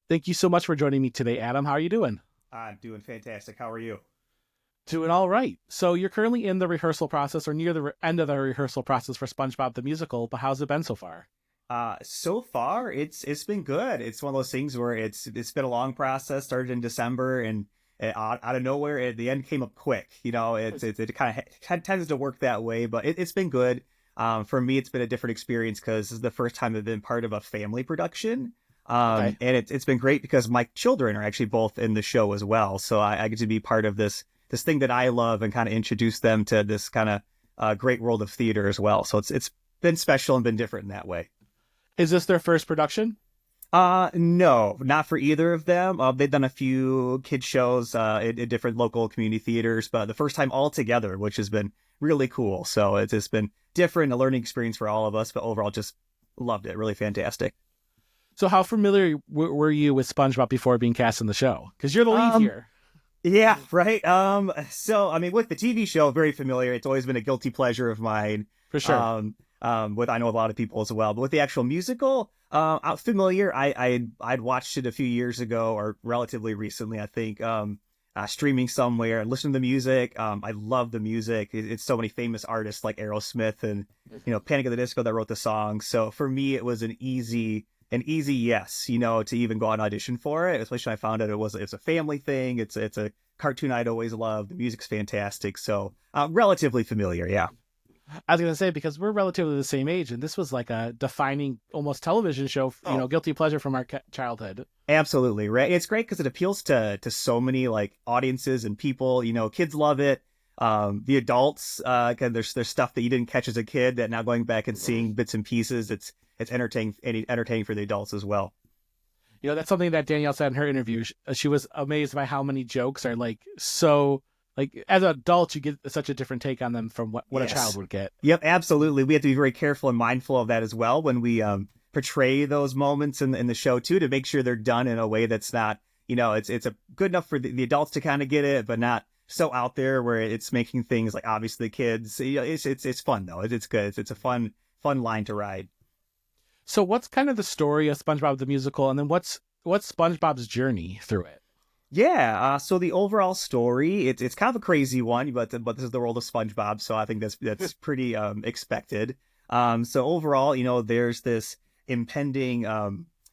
Thank you so much for joining me today, Adam. How are you doing? I'm doing fantastic. How are you? Doing all right. So you're currently in the rehearsal process or near the end of the rehearsal process for SpongeBob the Musical, but how's it been so far? So far it's been good. It's one of those things where it's been a long process. Started in December, and out of nowhere, the end came up quick. It kind of tends to work that way, but it's been good. For me, it's been a different experience because this is the first time I've been part of a family production. Okay. And it's been great because my children are actually both in the show as well. So I get to be part of this thing that I love and kind of introduce them to this kind of great world of theater as well. So it's been special and been different in that way. Is this their first production? No, not for either of them. They've done a few kid shows in different local community theaters, but the first time all together, which has been really cool. So it's just been different, a learning experience for all of us, but overall just loved it. Really fantastic. So how familiar were you with SpongeBob before being cast in the show? Because you're the lead Um, here. yeah, right. So I mean, with the TV show, very familiar. It's always been a guilty pleasure of mine. For sure. With I know a lot of people as well, but with the actual musical, I'm familiar. I'd watched it a few years ago or relatively recently, I think. Streaming somewhere and listen to the music. I love the music. It's so many famous artists like Aerosmith and Panic at the Disco that wrote the song. So for me, it was an easy yes, to even go out and audition for it. Especially when I found out it's a family thing. It's a cartoon I'd always loved. The music's fantastic. So relatively familiar. Yeah. I was gonna say because we're relatively the same age, and this was like a defining, almost television show. Oh, Guilty pleasure from our childhood. absolutely, right. It's great because it appeals to so many like audiences and people. Kids love it. The adults, again, there's stuff that you didn't catch as a kid that now going back and seeing bits and pieces. It's entertaining for the adults as well. That's something that Danielle said in her interview. She was amazed by how many jokes are like so like as an adult you get such a different take on them from what a child Yes. would get. Yep, absolutely. We have to be very careful and mindful of that as well when we portray those moments in the show too, to make sure they're done in a way that's not, it's a good enough for the adults to kind of get it, but not so out there where it's making things like obviously kids. It's fun though. It's good. It's a fun line to ride. So what's kind of the story of SpongeBob the musical, and then what's SpongeBob's journey through it? Yeah, so the overall story, it's kind of a crazy one, but this is the world of SpongeBob, so I think that's pretty expected. So overall, there's this impending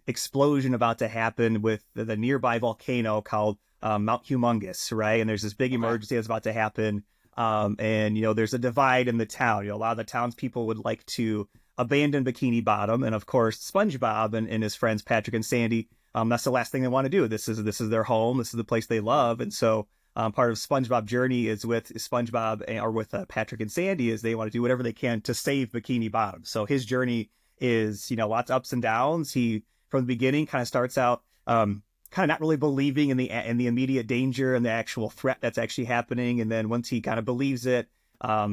explosion about to happen with the nearby volcano called Mount Humongous, right? And there's this big Okay. emergency that's about to happen. And there's a divide in the town. A lot of the townspeople would like to abandon Bikini Bottom, and of course, SpongeBob and his friends Patrick and Sandy, that's the last thing they want to do. This is their home. This is the place they love, and so part of SpongeBob journey is with SpongeBob or with Patrick and Sandy is they want to do whatever they can to save Bikini Bottom. So his journey is lots of ups and downs. He from the beginning kind of starts out kind of not really believing in the immediate danger and the actual threat that's actually happening, and then once he kind of believes it,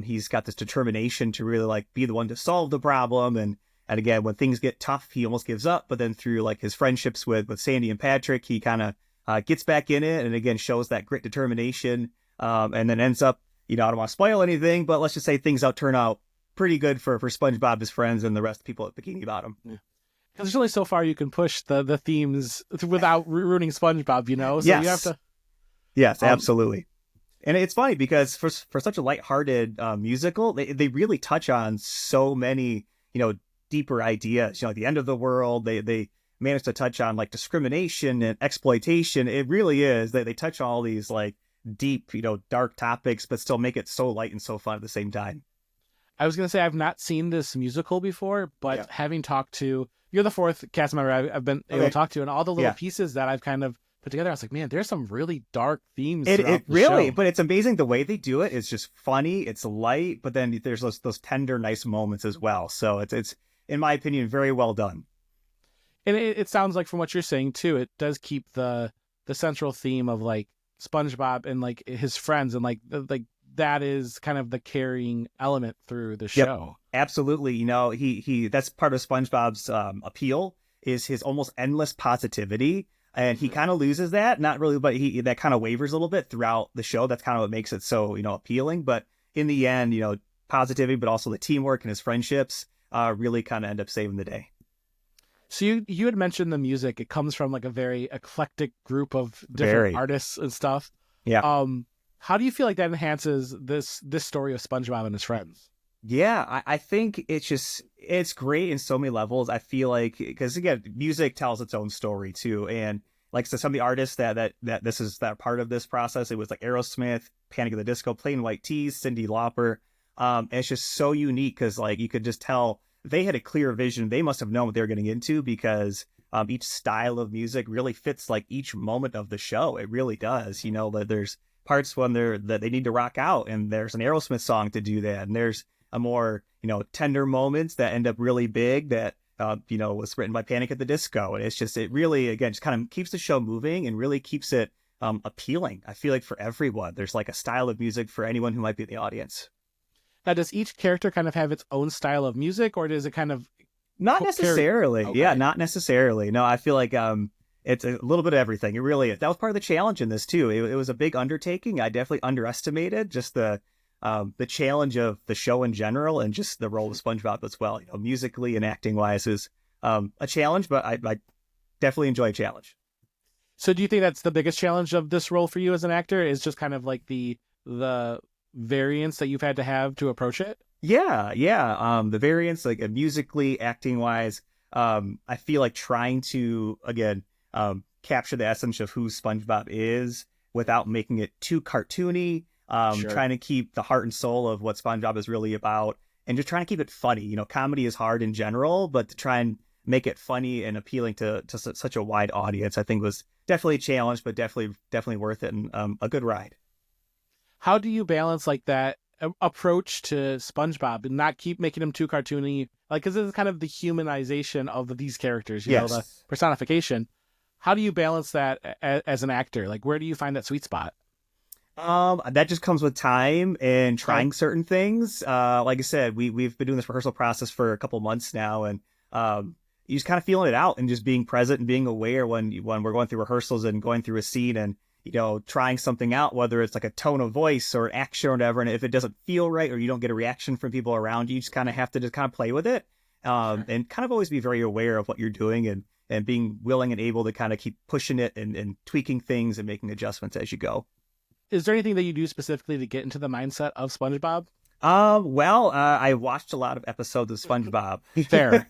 he's got this determination to really like be the one to solve the problem. And again, when things get tough, he almost gives up. But then through like his friendships with Sandy and Patrick, he kind of gets back in it and again shows that grit determination. And then ends up, I don't want to spoil anything, but let's just say things turn out pretty good for SpongeBob, his friends, and the rest of the people at Bikini Bottom. Yeah. Because there's only so far you can push the themes without ruining SpongeBob. So you have Yes, to. yes, Um, absolutely. And it's funny because for such a lighthearted musical, they really touch on so many deeper ideas. Like the end of the world. They manage to touch on like discrimination and exploitation. It really is. They touch on all these like deep dark topics, but still make it so light and so fun at the same time. I was gonna say I've not seen this musical before, Yeah. but having talked to you're the fourth cast member I've been able to Okay. talk to, and all the little Yeah. pieces that I've kind of put together, I was like, man, there's some really dark themes It throughout the really, show. but it's amazing the way they do it. It's just funny. It's light, but then there's those tender, nice moments as well. So it's in my opinion very well done. And it sounds like from what you're saying too, it does keep the central theme of like SpongeBob and like his friends, and like that is kind of the carrying element through the Yep, show. absolutely. He that's part of SpongeBob's appeal is his almost endless positivity, and he kind of loses that. Not really, but he that kind of wavers a little bit throughout the show. That's kind of what makes it so appealing. But in the end, positivity, but also the teamwork and his friendships really kind of end up saving the day. So you had mentioned the music. It comes from like a very eclectic group of different Very. artists and stuff. Yeah. Um, how do you feel like that enhances this story of SpongeBob and his friends? Yeah, I think it's great in so many levels. I feel like because again, music tells its own story too, and like so some of the artists that this is that part of this process. It was like Aerosmith, Panic at the Disco, Plain White Tees, Cyndi Lauper. And it's just so unique because like you could just tell they had a clear vision. They must have known what they were getting into because each style of music really fits like each moment of the show. It really does. You know, that there's parts when that they need to rock out, and there's an Aerosmith song to do that, and there's a more, tender moments that end up really big that, was written by Panic at the Disco. And it's just, it really, again, just kind of keeps the show moving and really keeps it appealing. I feel like for everyone, there's like a style of music for anyone who might be in the audience. Now, does each character kind of have its own style of music, or does it kind of Not necessarily. Okay. Yeah, not necessarily. No, I feel like it's a little bit of everything. It really is. That was part of the challenge in this too. It was a big undertaking. I definitely underestimated just the challenge of the show in general and just the role of SpongeBob as well. Musically and acting wise is a challenge, but I definitely enjoy a challenge. So do you think that's the biggest challenge of this role for you as an actor, is just kind of like the variance that you've had to have to approach it? Yeah, yeah. The variants, like musically, acting wise, I feel like trying to again capture the essence of who SpongeBob is without making it too cartoony. Sure. Trying to keep the heart and soul of what SpongeBob is really about, and just trying to keep it funny. Comedy is hard in general, but to try and make it funny and appealing to such a wide audience, I think was definitely a challenge, but definitely worth it, and a good ride. How do you balance like that approach to SpongeBob and not keep making him too cartoony? Like, because this is kind of the humanization of these characters, the Yes. personification. How do you balance that as an actor? Like, where do you find that sweet spot? That just comes with time and Okay. trying certain things. Like I said, we've been doing this rehearsal process for a couple months now, and you just kind of feeling it out and just being present and being aware when we're going through rehearsals and going through a scene and trying something out, whether it's like a tone of voice or action or whatever. And if it doesn't feel right or you don't get a reaction from people around you, you just kind of have to just kind of play with it, Sure. and kind of always be very aware of what you're doing and being willing and able to kind of keep pushing it and tweaking things and making adjustments as you go. Is there anything that you do specifically to get into the mindset of SpongeBob? Well, I watched a lot of episodes of SpongeBob. Fair.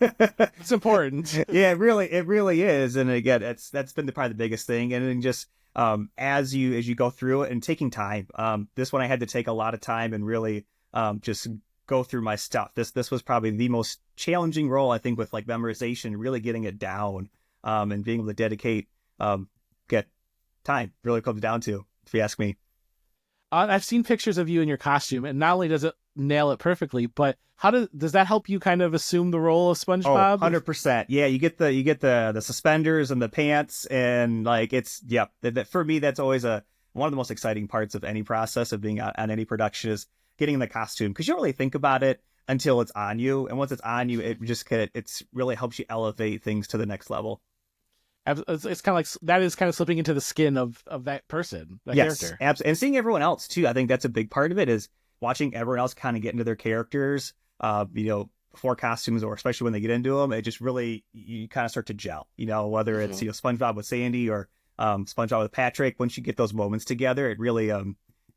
It's important. Yeah, it really is. And again, that's been probably the biggest thing. And then just as you go through it and taking time. This one I had to take a lot of time and really just go through my stuff. This was probably the most challenging role, I think, with like memorization, really getting it down, and being able to dedicate get time really comes down to, if you ask me. I've seen pictures of you in your costume, and not only does it nail it perfectly, but how does that help you kind of assume the role of Oh, SpongeBob? 100%. Yeah, you get the suspenders and the pants, and like it's yep. For me, that's always one of the most exciting parts of any process of being on any production is getting in the costume, because you don't really think about it until it's on you, and once it's on you, it's really helps you elevate things to the next level. It's kind of like that is kind of slipping into the skin of that person, that Yes, character. absolutely. And seeing everyone else too, I think that's a big part of it, is watching everyone else kind of get into their characters, before costumes, or especially when they get into them. It just really, you kind of start to gel, whether it's, SpongeBob with Sandy or SpongeBob with Patrick. Once you get those moments together, it really,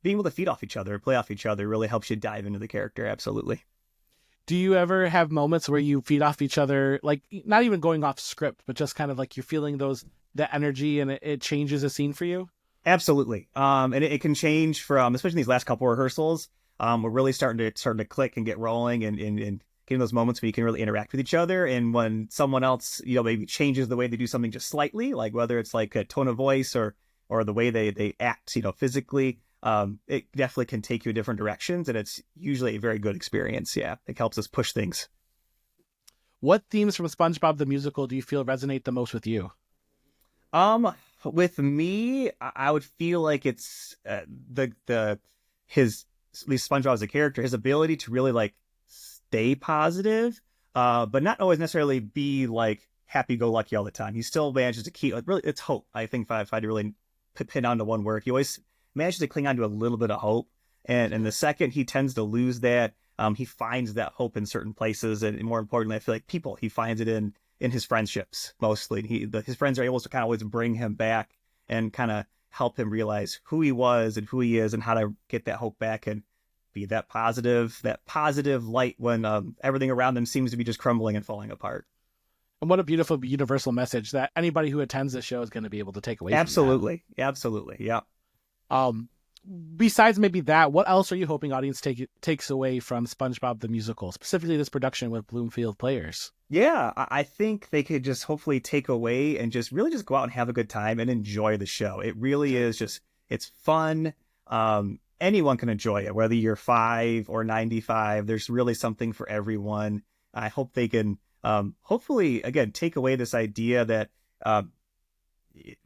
being able to feed off each other, play off each other really helps you dive into the character. Absolutely. Do you ever have moments where you feed off each other, like not even going off script, but just kind of like you're feeling that energy and it changes a scene for you? Absolutely. And it can change from, especially in these last couple rehearsals. We're really starting to click and get rolling, and getting those moments where you can really interact with each other. And when someone else, maybe changes the way they do something just slightly, like whether it's like a tone of voice or the way they act, physically, it definitely can take you in different directions. And it's usually a very good experience. Yeah. It helps us push things. What themes from SpongeBob the Musical do you feel resonate the most with you? With me, I would feel like it's his, at least SpongeBob as a character, his ability to really like stay positive, but not always necessarily be like happy-go-lucky all the time. He still manages to keep, like, really, it's hope. I think if I had to really pin down to one word, he always manages to cling on to a little bit of hope. And the second he tends to lose that, he finds that hope in certain places, and more importantly, I feel like people. He finds it in in his friendships mostly. His friends are able to kind of always bring him back and kind of help him realize who he was and who he is and how to get that hope back and be that positive light when everything around them seems to be just crumbling and falling apart. And what a beautiful universal message that anybody who attends the show is going to be able to take away. Absolutely. Absolutely. Yeah. Besides maybe that, what else are you hoping audience takes away from SpongeBob the Musical, specifically this production with Bloomfield Players? Yeah, I think they could just hopefully take away and just really just go out and have a good time and enjoy the show. It really is just, it's fun. Anyone can enjoy it, whether you're 5 or 95. There's really something for everyone. I hope they can hopefully, again, take away this idea that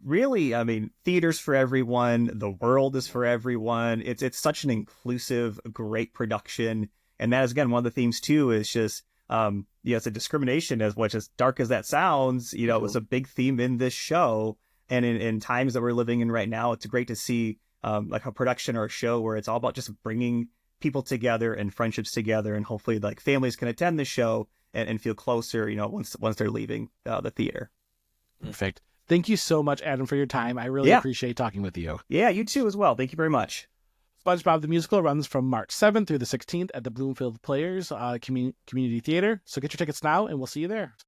really, I mean, theater's for everyone. The world is for everyone. It's such an inclusive, great production. And that is, again, one of the themes, too, is just, it's a discrimination, as much as dark as that sounds, it was a big theme in this show. And in times that we're living in right now, it's great to see like a production or a show where it's all about just bringing people together and friendships together. And hopefully like families can attend the show and feel closer, once they're leaving the theater. Perfect. Thank you so much, Adam, for your time. I really appreciate talking with you. Yeah, you too as well. Thank you very much. SpongeBob the Musical runs from March 7th through the 16th at the Bloomfield Players Community Theater. So get your tickets now, and we'll see you there.